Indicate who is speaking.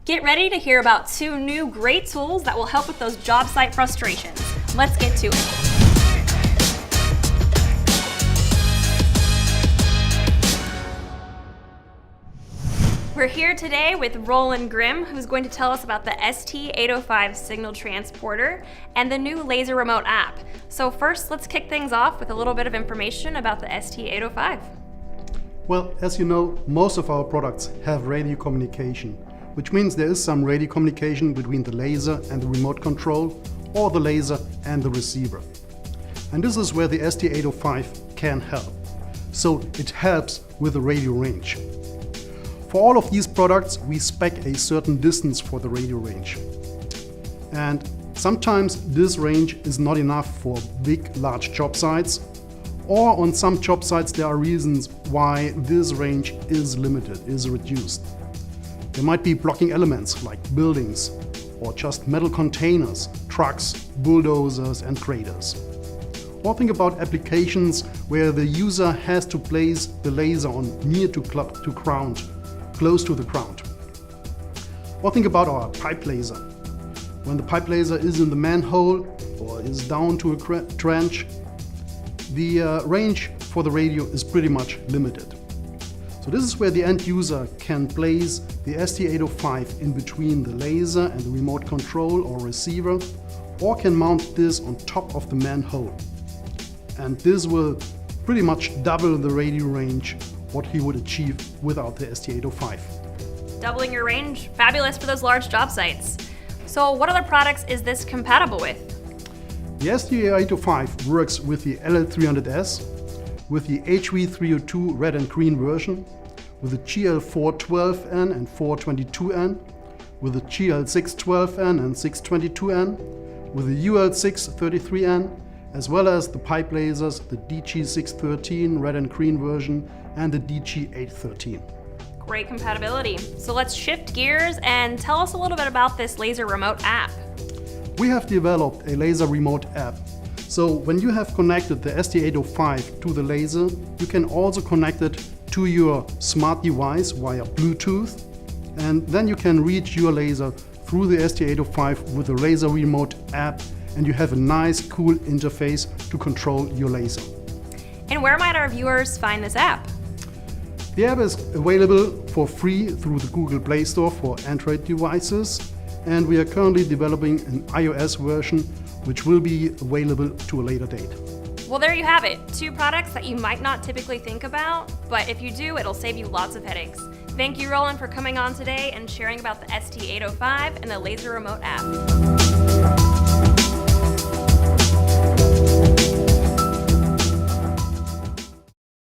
Speaker 1: Get ready to hear about 2 new great tools that will help with those job site frustrations. Let's get to it. We're here today with Roland Grimm, who's going to tell us about the ST805 signal transporter and the new Laser Remote app. So first, let's kick things off with a little bit of information about the ST805.
Speaker 2: Well, as you know, most of our products have radio communication, which means there is some radio communication between the laser and the remote control, or the laser and the receiver. And this is where the ST805 can help. So it helps with the radio range. For all of these products, we spec a certain distance for the radio range. And sometimes this range is not enough for big, large job sites, or on some job sites there are reasons why this range is limited, is reduced. There might be blocking elements like buildings, or just metal containers, trucks, bulldozers and graders. Or think about applications where the user has to place the laser on near to ground, close to the ground. Or think about our pipe laser. When the pipe laser is in the manhole or is down to a trench, the range for the radio is pretty much limited. So this is where the end user can place the ST805 in between the laser and the remote control or receiver, or can mount this on top of the manhole. And this will pretty much double the radio range what he would achieve without the ST805.
Speaker 1: Doubling your range, fabulous for those large job sites. So what other products is this compatible with?
Speaker 2: The ST805 works with the LL300S, with the HV302 red and green version, with the GL412N and 422N, with the GL612N and 622N, with the UL633N, as well as the pipe lasers, the DG613 red and green version and the DG813.
Speaker 1: Great compatibility. So let's shift gears and tell us a little bit about this Laser Remote app.
Speaker 2: We have developed a Laser Remote app. So when you have connected the ST805 to the laser, you can also connect it to your smart device via Bluetooth, and then you can reach your laser through the ST805 with the Laser Remote app, and you have a nice, cool interface to control your laser.
Speaker 1: And where might our viewers find this app?
Speaker 2: The app is available for free through the Google Play Store for Android devices, and we are currently developing an iOS version which will be available to a later date.
Speaker 1: Well, there you have it. 2 products that you might not typically think about, but if you do, it'll save you lots of headaches. Thank you, Roland, for coming on today and sharing about the ST805 and the Laser Remote app.